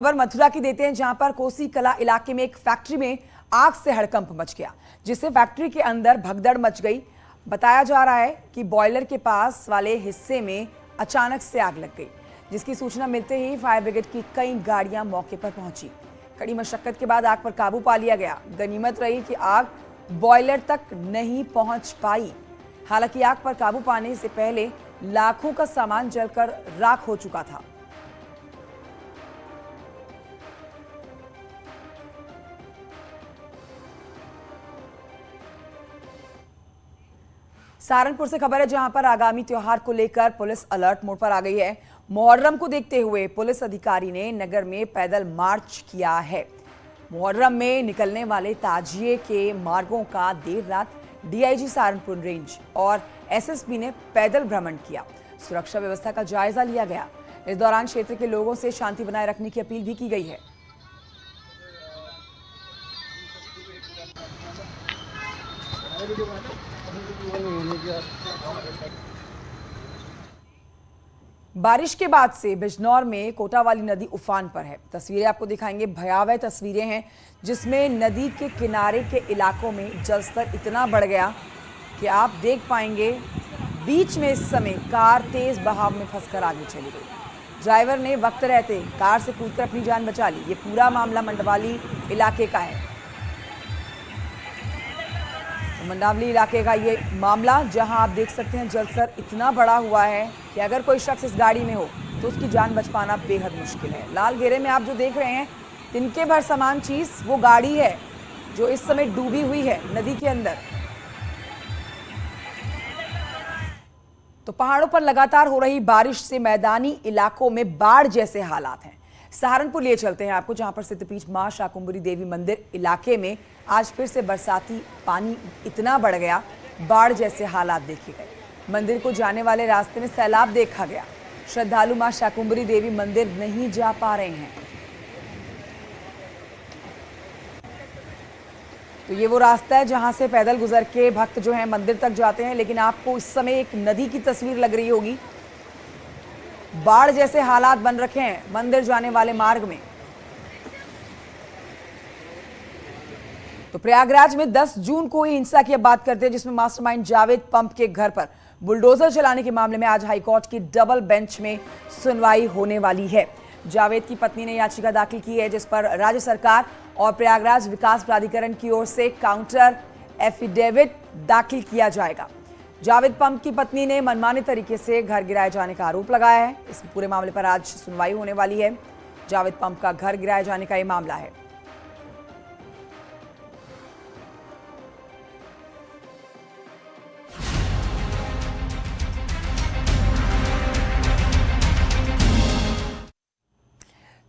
खबर मथुरा की देते हैं, जहां पर कोसी कला इलाके में एक फैक्ट्री में आग से हड़कंप मच गया, जिससे फैक्ट्री के अंदर भगदड़ मच गई। बताया जा रहा है कि बॉयलर के पास वाले हिस्से में अचानक से आग लग गई, जिसकी सूचना मिलते ही फायर ब्रिगेड की कई गाड़ियां मौके पर पहुंची। कड़ी मशक्कत के बाद आग पर काबू पा लिया गया। गनीमत रही कि आग बॉयलर तक नहीं पहुंच पाई। हालांकि आग पर काबू पाने से पहले लाखों का सामान जलकर राख हो चुका था। सहारनपुर से खबर है, जहां पर आगामी त्योहार को लेकर पुलिस अलर्ट मोड पर आ गई है। मुहर्रम को देखते हुए पुलिस अधिकारी ने नगर में पैदल मार्च किया है। मुहर्रम में निकलने वाले ताजिए के मार्गों का देर रात डीआईजी सहारनपुर रेंज और एसएसपी ने पैदल भ्रमण किया। सुरक्षा व्यवस्था का जायजा लिया गया। इस दौरान क्षेत्र के लोगों से शांति बनाए रखने की अपील भी की गई है। बारिश के बाद से बिजनौर में कोटावाली नदी उफान पर है। तस्वीरें आपको दिखाएंगे, भयावह तस्वीरें हैं, जिसमें नदी के किनारे के इलाकों में जलस्तर इतना बढ़ गया कि आप देख पाएंगे बीच में इस समय कार तेज बहाव में फंसकर आगे चली गई। ड्राइवर ने वक्त रहते कार से कूदकर अपनी जान बचा ली। ये पूरा मामला मंडवाली इलाके का है। मंडावली इलाके का ये मामला, जहां आप देख सकते हैं जलस्तर इतना बड़ा हुआ है कि अगर कोई शख्स इस गाड़ी में हो तो उसकी जान बच पाना बेहद मुश्किल है। लाल घेरे में आप जो देख रहे हैं, तिनके भर समान चीज वो गाड़ी है जो इस समय डूबी हुई है नदी के अंदर। तो पहाड़ों पर लगातार हो रही बारिश से मैदानी इलाकों में बाढ़ जैसे हालात हैं। सहारनपुर लिए चलते हैं आपको, जहां पर सिद्धपीठ मां शाकुंभरी देवी मंदिर इलाके में आज फिर से बरसाती पानी इतना बढ़ गया, बाढ़ जैसे हालात देखे गए। मंदिर को जाने वाले रास्ते में सैलाब देखा गया। श्रद्धालु मां शाकुंभरी देवी मंदिर नहीं जा पा रहे हैं। तो ये वो रास्ता है जहां से पैदल गुजर के भक्त जो हैं मंदिर तक जाते हैं, लेकिन आपको इस समय एक नदी की तस्वीर लग रही होगी। बाढ़ जैसे हालात बन रखे हैं मंदिर जाने वाले मार्ग में। तो प्रयागराज में 10 जून को ही हिंसा की अब बात करते हैं, जिसमें मास्टरमाइंड जावेद पंप के घर पर बुलडोजर चलाने के मामले में आज हाईकोर्ट की डबल बेंच में सुनवाई होने वाली है। जावेद की पत्नी ने याचिका दाखिल की है, जिस पर राज्य सरकार और प्रयागराज विकास प्राधिकरण की ओर से काउंटर एफिडेविट दाखिल किया जाएगा। जावेद पंप की पत्नी ने मनमाने तरीके से घर गिराए जाने का आरोप लगाया है। इस पूरे मामले पर आज सुनवाई होने वाली है। जावेद पंप का घर गिराए जाने का यह मामला है।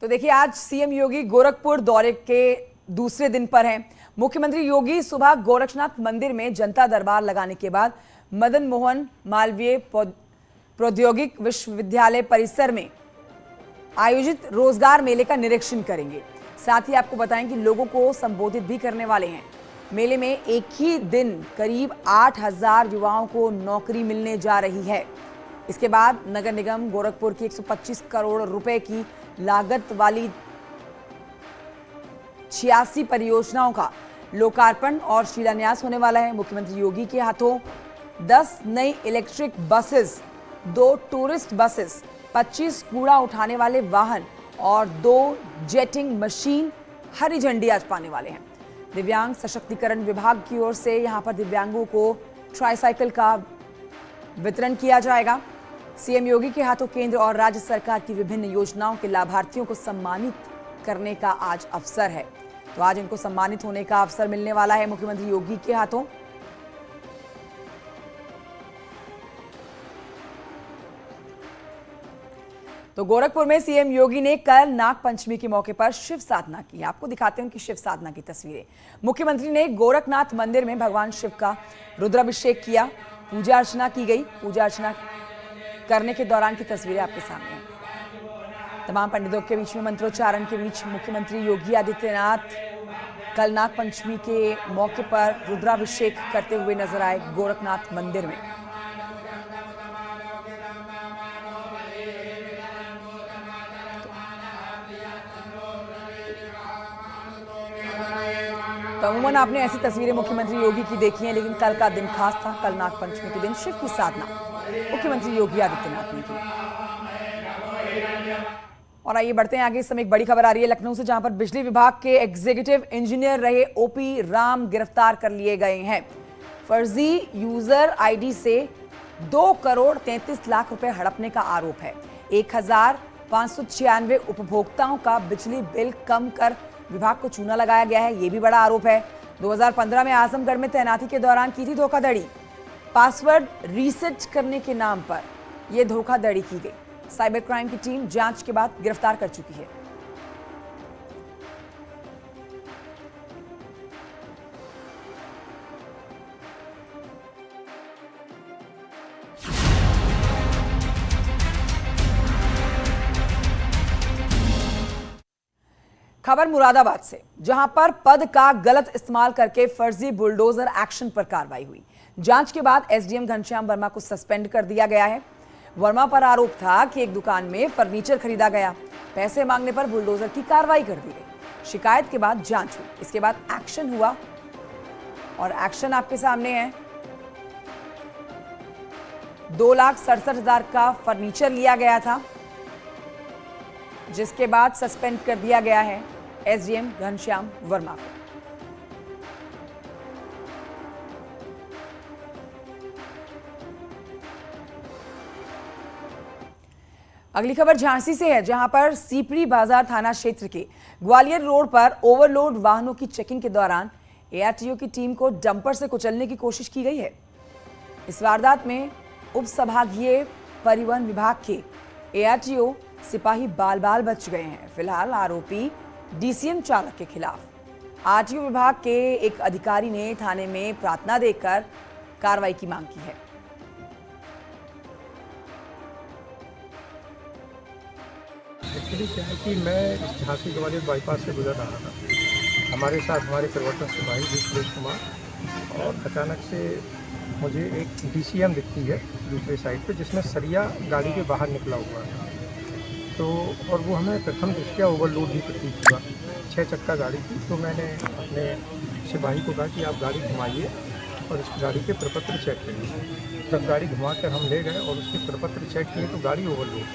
तो देखिए, आज सीएम योगी गोरखपुर दौरे के दूसरे दिन पर हैं। मुख्यमंत्री योगी सुबह गोरक्षनाथ मंदिर में जनता दरबार लगाने के बाद मदन मोहन मालवीय प्रौद्योगिक विश्वविद्यालय परिसर में आयोजित रोजगार मेले का निरीक्षण करेंगे। साथ ही आपको बताएं कि लोगों को संबोधित भी करने वाले हैं। मेले में एक ही दिन करीब 8000 युवाओं को नौकरी मिलने जा रही है। इसके बाद नगर निगम गोरखपुर की 125 करोड़ रुपए की लागत वाली 86 परियोजनाओं का लोकार्पण और शिलान्यास होने वाला है। मुख्यमंत्री योगी के हाथों 10 नई इलेक्ट्रिक बसेस, 2 टूरिस्ट बसेस, 25 कूड़ा उठाने वाले वाहन और 2 जेटिंग मशीन हरी झंडी आज पाने वाले हैं। दिव्यांग सशक्तिकरण विभाग की ओर से यहां पर दिव्यांगों को ट्राईसाइकिल का वितरण किया जाएगा। सीएम योगी के हाथों केंद्र और राज्य सरकार की विभिन्न योजनाओं के लाभार्थियों को सम्मानित करने का आज अवसर है। तो आज इनको सम्मानित होने का अवसर मिलने वाला है मुख्यमंत्री योगी के हाथों। तो गोरखपुर में सीएम योगी ने कल नाग पंचमी के मौके पर शिव साधना की। आपको दिखाते हैं उनकी शिव साधना की तस्वीरें। मुख्यमंत्री ने गोरखनाथ मंदिर में भगवान शिव का रुद्राभिषेक किया, पूजा अर्चना की गई। पूजा अर्चना करने के दौरान की तस्वीरें आपके सामने हैं। तमाम पंडितों के बीच में मंत्रोच्चारण के बीच मुख्यमंत्री योगी आदित्यनाथ कल नाग पंचमी के मौके पर रुद्राभिषेक करते हुए नजर आए गोरखनाथ मंदिर में। तो अमूमन आपने ऐसी तस्वीरें मुख्यमंत्री योगी की देखी हैं, लेकिन कल का दिन खास था। कल नागपंचमी के दिन शिव की साधना मुख्यमंत्री योगी आदित्यनाथ ने की। और आइए बढ़ते हैं आगे। इस समय एक बड़ी खबर आ रही है लखनऊ से, जहां पर बिजली विभाग के एग्जीक्यूटिव इंजीनियर रहे ओपी राम गिरफ्तार कर लिए गए हैं। फर्जी यूजर आईडी से 2 करोड़ 33 लाख रुपए हड़पने का आरोप है। 1596 उपभोक्ताओं का बिजली बिल कम कर विभाग को चूना लगाया गया है, ये भी बड़ा आरोप है। 2015 में आजमगढ़ में तैनाती के दौरान की थी धोखाधड़ी। पासवर्ड रीसेट करने के नाम पर यह धोखाधड़ी की गई। साइबर क्राइम की टीम जांच के बाद गिरफ्तार कर चुकी है। खबर मुरादाबाद से, जहां पर पद का गलत इस्तेमाल करके फर्जी बुलडोजर एक्शन पर कार्रवाई हुई। जांच के बाद एसडीएम घनश्याम वर्मा को सस्पेंड कर दिया गया है। वर्मा पर आरोप था कि एक दुकान में फर्नीचर खरीदा गया, पैसे मांगने पर बुलडोजर की कार्रवाई कर दी गई। शिकायत के बाद जांच हुई, इसके बाद एक्शन हुआ और एक्शन आपके सामने है। 2,67,000 का फर्नीचर लिया गया था, जिसके बाद सस्पेंड कर दिया गया है एसडीएम घनश्याम वर्मा को। अगली खबर झांसी से है, जहां पर सीपरी बाजार थाना क्षेत्र के ग्वालियर रोड पर ओवरलोड वाहनों की चेकिंग के दौरान एआरटीओ की टीम को डंपर से कुचलने की कोशिश की गई है। इस वारदात में उप संभागीय परिवहन विभाग के एआरटीओ सिपाही बाल बाल बच गए हैं। फिलहाल आरोपी डीसीएम चालक के खिलाफ आरटीओ विभाग के एक अधिकारी ने थाने में प्रार्थना देकर कार्रवाई की मांग की है। एक्चुअली क्या है कि मैं झांसी ग्वालियर बाईपास से गुजर रहा था। हमारे साथ हमारे परिवर्तन सिपाही सुरेश कुमार, और अचानक से मुझे एक डीसीएम दिखती है दूसरे साइड पे, जिसमें सरिया गाड़ी के बाहर निकला हुआ है। तो और वो हमें प्रथम दृष्टया ओवरलोड भी प्रतीत हुआ। 6 चक्का गाड़ी थी। तो मैंने अपने सिपाही को कहा कि आप गाड़ी घुमाइए और इस गाड़ी के प्रपत्र चेक करिए। जब गाड़ी घुमा कर हम ले गए और उसके प्रपत्र चेक किए तो गाड़ी ओवरलोड।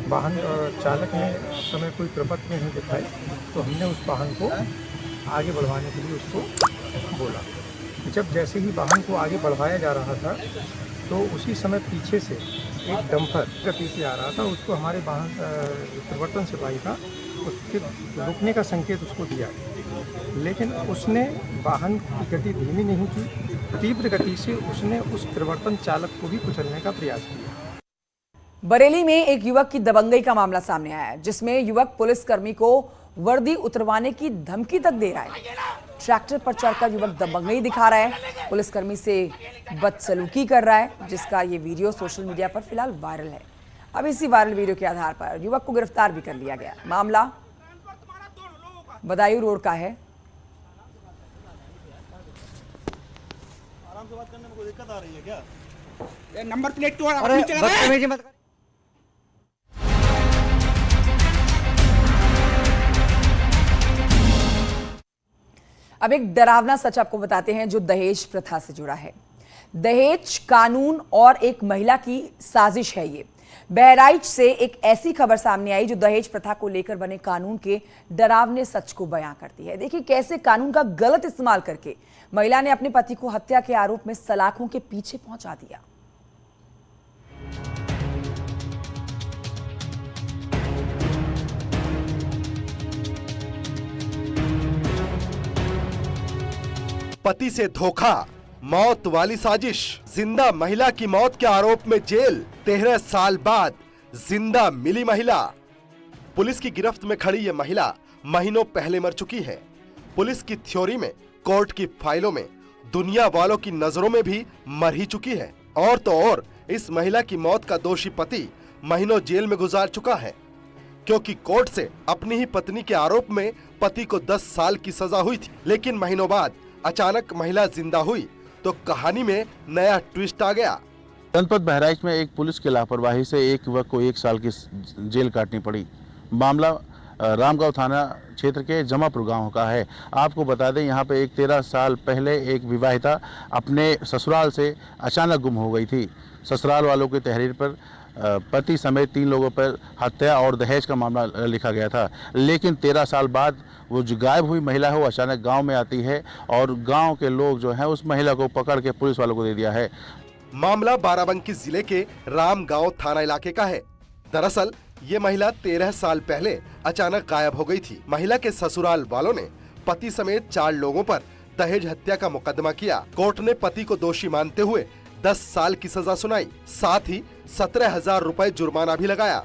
वाहन चालक ने उस समय कोई प्रपत्र नहीं दिखाई, तो हमने उस वाहन को आगे बढ़वाने के लिए उसको बोला। जब जैसे ही वाहन को आगे बढ़वाया जा रहा था, तो उसी समय पीछे से एक डंपर गति से आ रहा था। उसको हमारे वाहन परिवर्तन सिपाही था, उसके रुकने का संकेत उसको दिया, लेकिन उसने वाहन की गति धीमी नहीं की। तीव्र गति से उसने उस परिवर्तन चालक को भी कुचलने का प्रयास किया। बरेली में एक युवक की दबंगई का मामला सामने आया है, जिसमें युवक पुलिसकर्मी को वर्दी उतरवाने की धमकी तक दे रहा है। ट्रैक्टर पर चढ़कर युवक दबंगई दिखा रहा है, पुलिसकर्मी से बदसलूकी कर रहा है, जिसका ये वीडियो सोशल मीडिया पर फिलहाल वायरल है। अब इसी वायरल वीडियो के आधार पर युवक को गिरफ्तार भी कर लिया गया। मामला बदायूं रोड का है। आराम से बात करने में कोई दिक्कत आ रही है क्या? ये नंबर प्लेट तो बदतमीजी मत कर। अब एक डरावना सच आपको बताते हैं जो दहेज प्रथा से जुड़ा है। दहेज कानून और एक महिला की साजिश है ये। बहराइच से एक ऐसी खबर सामने आई जो दहेज प्रथा को लेकर बने कानून के डरावने सच को बयां करती है। देखिए कैसे कानून का गलत इस्तेमाल करके महिला ने अपने पति को हत्या के आरोप में सलाखों के पीछे पहुंचा दिया। पति से धोखा, मौत वाली साजिश। जिंदा महिला की मौत के आरोप में जेल। 13 साल बाद जिंदा मिली महिला। पुलिस की गिरफ्त में खड़ी ये महिला महीनों पहले मर चुकी है। पुलिस की थ्योरी में, कोर्ट की फाइलों में, दुनिया वालों की नजरों में भी मर ही चुकी है। और तो और इस महिला की मौत का दोषी पति महीनों जेल में गुजार चुका है, क्योंकि कोर्ट से अपनी ही पत्नी के आरोप में पति को 10 साल की सजा हुई थी। लेकिन महीनों बाद अचानक महिला जिंदा हुई तो कहानी में नया ट्विस्ट आ गया। जनपद बहराइच में एक पुलिस की लापरवाही से एक युवक को 1 साल की जेल काटनी पड़ी। मामला रामगांव थाना क्षेत्र के जमापुर गांव का है। आपको बता दें यहाँ पे एक 13 साल पहले एक विवाहिता अपने ससुराल से अचानक गुम हो गई थी। ससुराल वालों की तहरीर पर पति समेत 3 लोगों पर हत्या और दहेज का मामला लिखा गया था, लेकिन 13 साल बाद वो जो गायब हुई महिला है वो अचानक गांव में आती है और गांव के लोग जो हैं उस महिला को पकड़ के पुलिस वालों को दे दिया है। मामला बाराबंकी जिले के रामगांव थाना इलाके का है। दरअसल ये महिला 13 साल पहले अचानक गायब हो गई थी। महिला के ससुराल वालों ने पति समेत 4 लोगों पर दहेज हत्या का मुकदमा किया। कोर्ट ने पति को दोषी मानते हुए 10 साल की सजा सुनाई, साथ ही 17,000 रुपए जुर्माना भी लगाया।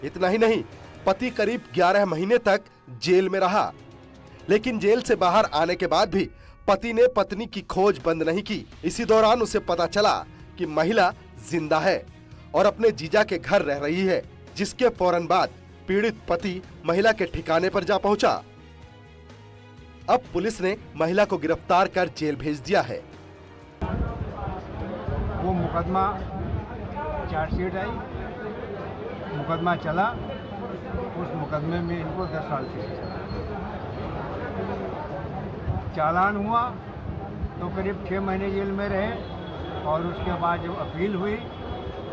इतना ही नहीं, पति करीब 11 महीने तक जेल में रहा, लेकिन जेल से बाहर आने के बाद भी पति ने पत्नी की खोज बंद नहीं की। इसी दौरान उसे पता चला कि महिला जिंदा है और अपने जीजा के घर रह रही है, जिसके फौरन बाद पीड़ित पति महिला के ठिकाने पर जा पहुंचा। अब पुलिस ने महिला को गिरफ्तार कर जेल भेज दिया है। वो मुकदमा चार्जशीट आई, मुकदमा चला, उस मुकदमे में इनको 10 साल की सजा। चालान हुआ तो करीब 6 महीने जेल में रहे और उसके बाद जब अपील हुई,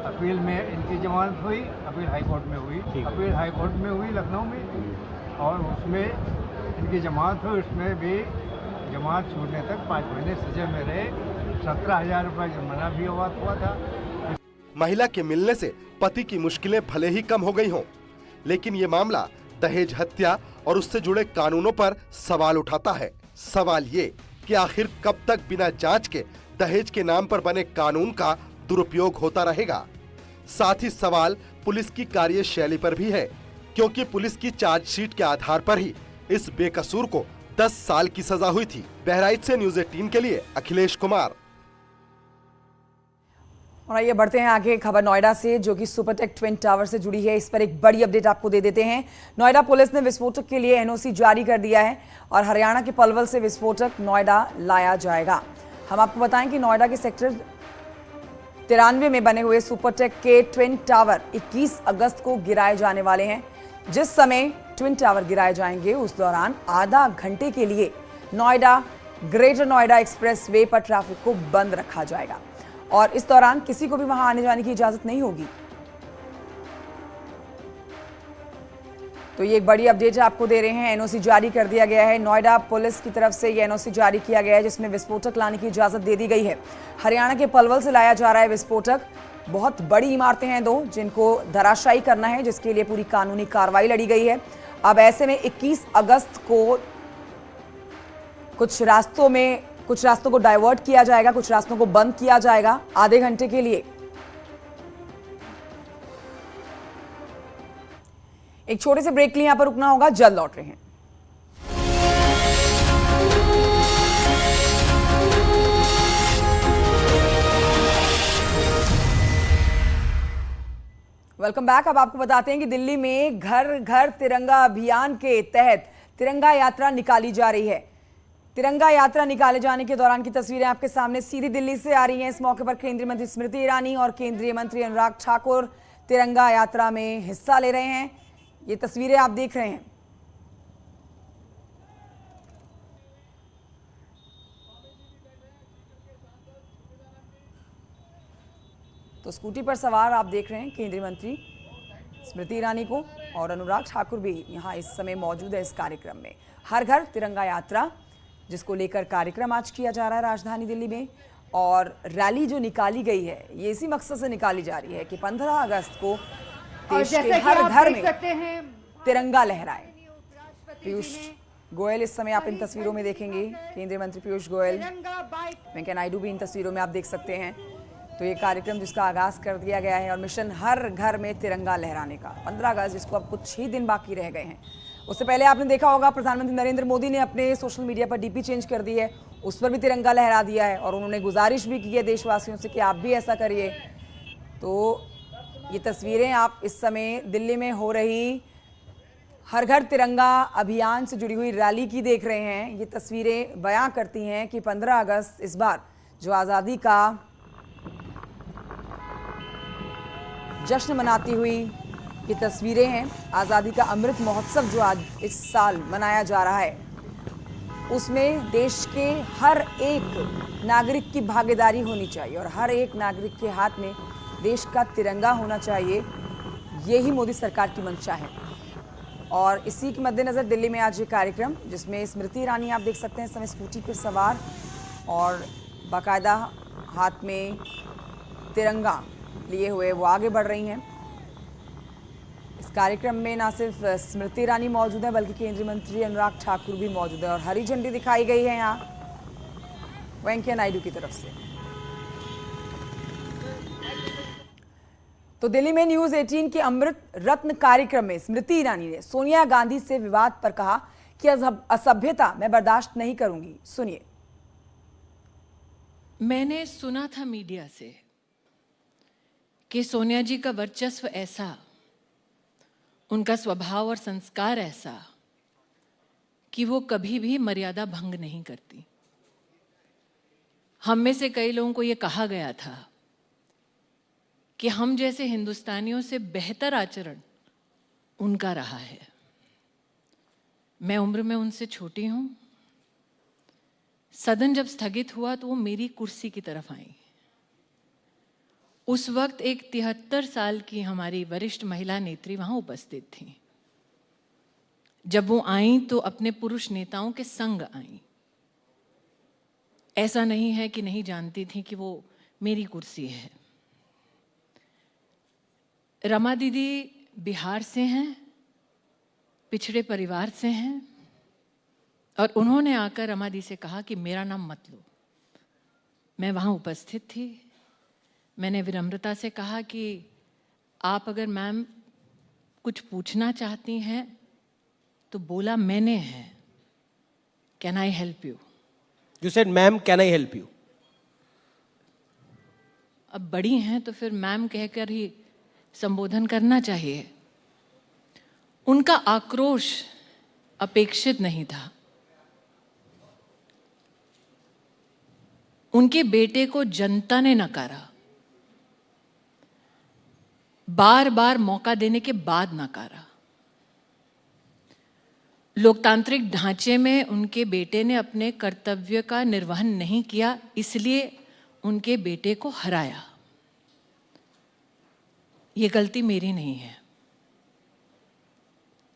अपील में इनकी जमानत हुई। अपील हाई कोर्ट में हुई, अपील हाई कोर्ट में हुई लखनऊ में, और उसमें इनकी जमानत हुई। उसमें भी जमानत छूटने तक 5 महीने सजा में रहे। 17,000 रुपये जुर्माना भी हुआ था। महिला के मिलने से पति की मुश्किलें भले ही कम हो गई हों, लेकिन ये मामला दहेज हत्या और उससे जुड़े कानूनों पर सवाल उठाता है। सवाल ये कि आखिर कब तक बिना जांच के दहेज के नाम पर बने कानून का दुरुपयोग होता रहेगा। साथ ही सवाल पुलिस की कार्यशैली पर भी है, क्योंकि पुलिस की चार्जशीट के आधार पर ही इस बेकसूर को 10 साल की सजा हुई थी। बहराइच से न्यूज़ 18 के लिए अखिलेश कुमार। और आइए बढ़ते हैं आगे, खबर नोएडा से जो कि सुपरटेक ट्विन टावर से जुड़ी है। इस पर एक बड़ी अपडेट आपको दे देते हैं। नोएडा पुलिस ने विस्फोटक के लिए एनओसी जारी कर दिया है और हरियाणा के पलवल से विस्फोटक नोएडा लाया जाएगा। हम आपको बताएं कि नोएडा के सेक्टर 93 में बने हुए सुपरटेक के ट्विन टावर 21 अगस्त को गिराए जाने वाले हैं। जिस समय ट्विन टावर गिराए जाएंगे उस दौरान आधा घंटे के लिए Noida greater Noida express way पर ट्रैफिक को बंद रखा जाएगा और इस दौरान किसी को भी वहां आने जाने की इजाजत नहीं होगी। तो ये एक बड़ी अपडेट आपको दे रहे हैं। एनओसी जारी कर दिया गया है। नोएडा पुलिस की तरफ से ये एनओसी जारी किया गया है जिसमें विस्फोटक लाने की इजाजत दे दी गई है। हरियाणा के पलवल से लाया जा रहा है विस्फोटक। बहुत बड़ी इमारतें हैं 2 जिनको धराशायी करना है, जिसके लिए पूरी कानूनी कार्रवाई लड़ी गई है। अब ऐसे में 21 अगस्त को कुछ रास्तों को डाइवर्ट किया जाएगा, कुछ रास्तों को बंद किया जाएगा आधे घंटे के लिए। एक छोटे से ब्रेक के लिए यहां पर रुकना होगा, जल्द लौट रहे हैं। Welcome back. अब आपको बताते हैं कि दिल्ली में घर घर तिरंगा अभियान के तहत तिरंगा यात्रा निकाली जा रही है। तिरंगा यात्रा निकाले जाने के दौरान की तस्वीरें आपके सामने सीधी दिल्ली से आ रही हैं। इस मौके पर केंद्रीय मंत्री स्मृति ईरानी और केंद्रीय मंत्री अनुराग ठाकुर तिरंगा यात्रा में हिस्सा ले रहे हैं। ये तस्वीरें आप देख रहे हैं। तो स्कूटी पर सवार आप देख रहे हैं केंद्रीय मंत्री स्मृति ईरानी को और अनुराग ठाकुर भी यहां इस समय मौजूद है इस कार्यक्रम में। हर घर तिरंगा यात्रा जिसको लेकर कार्यक्रम आज किया जा रहा है राजधानी दिल्ली में, और रैली जो निकाली गई है ये इसी मकसद से निकाली जा रही है कि 15 अगस्त को देश के हर घर में तिरंगा लहराए। पीयूष गोयल इस समय आप इन तस्वीरों में देखेंगे, केंद्रीय मंत्री पीयूष गोयल, वेंकैया नायडू भी इन तस्वीरों में आप देख सकते हैं। तो ये कार्यक्रम जिसका आगाज कर दिया गया है और मिशन हर घर में तिरंगा लहराने का 15 अगस्त जिसको अब कुछ ही दिन बाकी रह गए हैं। उससे पहले आपने देखा होगा प्रधानमंत्री नरेंद्र मोदी ने अपने सोशल मीडिया पर डीपी चेंज कर दी है, उस पर भी तिरंगा लहरा दिया है और उन्होंने गुजारिश भी की है देशवासियों से कि आप भी ऐसा करिए। तो ये तस्वीरें आप इस समय दिल्ली में हो रही हर घर तिरंगा अभियान से जुड़ी हुई रैली की देख रहे हैं। ये तस्वीरें बयां करती हैं कि 15 अगस्त इस बार जो आज़ादी का जश्न मनाती हुई की तस्वीरें हैं। आज़ादी का अमृत महोत्सव जो आज इस साल मनाया जा रहा है, उसमें देश के हर एक नागरिक की भागीदारी होनी चाहिए और हर एक नागरिक के हाथ में देश का तिरंगा होना चाहिए। यही मोदी सरकार की मंशा है। और इसी के मद्देनज़र दिल्ली में आज ये कार्यक्रम, जिसमें स्मृति ईरानी आप देख सकते हैं इस समय स्कूटी पर सवार और बाकायदा हाथ में तिरंगा लिए हुए वो आगे बढ़ रही हैं। इस कार्यक्रम में न सिर्फ स्मृति ईरानी मौजूद है, बल्कि केंद्रीय मंत्री अनुराग ठाकुर भी मौजूद है और हरी झंडी दिखाई गई है यहाँ वेंकैया नायडू की तरफ से। तो दिल्ली में न्यूज 18 के अमृत रत्न कार्यक्रम में स्मृति ईरानी ने सोनिया गांधी से विवाद पर कहा कि असभ्यता मैं बर्दाश्त नहीं करूंगी। सुनिए। मैंने सुना था मीडिया से कि सोनिया जी का वर्चस्व ऐसा, उनका स्वभाव और संस्कार ऐसा कि वो कभी भी मर्यादा भंग नहीं करती। हम में से कई लोगों को ये कहा गया था कि हम जैसे हिंदुस्तानियों से बेहतर आचरण उनका रहा है। मैं उम्र में उनसे छोटी हूं। सदन जब स्थगित हुआ तो वो मेरी कुर्सी की तरफ आई। उस वक्त एक 73 साल की हमारी वरिष्ठ महिला नेत्री वहां उपस्थित थी। जब वो आई तो अपने पुरुष नेताओं के संग आई। ऐसा नहीं है कि नहीं जानती थी कि वो मेरी कुर्सी है। रमा दीदी बिहार से हैं, पिछड़े परिवार से हैं, और उन्होंने आकर रमा दी से कहा कि मेरा नाम मत लो। मैं वहां उपस्थित थी। मैंने विनम्रता से कहा कि आप अगर मैम कुछ पूछना चाहती हैं तो बोला मैंने है, can I help you? You said, ma'am, can I help you? अब बड़ी हैं तो फिर मैम कहकर ही संबोधन करना चाहिए। उनका आक्रोश अपेक्षित नहीं था। उनके बेटे को जनता ने नकारा, बार बार मौका देने के बाद नकारा। लोकतांत्रिक ढांचे में उनके बेटे ने अपने कर्तव्य का निर्वहन नहीं किया, इसलिए उनके बेटे को हराया। ये गलती मेरी नहीं है।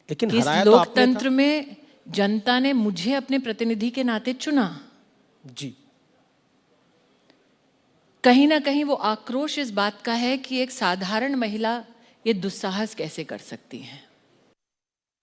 लेकिन इस हराया तो आपने लोकतंत्र में जनता ने मुझे अपने प्रतिनिधि के नाते चुना। जी। कहीं ना कहीं वो आक्रोश इस बात का है कि एक साधारण महिला ये दुस्साहस कैसे कर सकती है।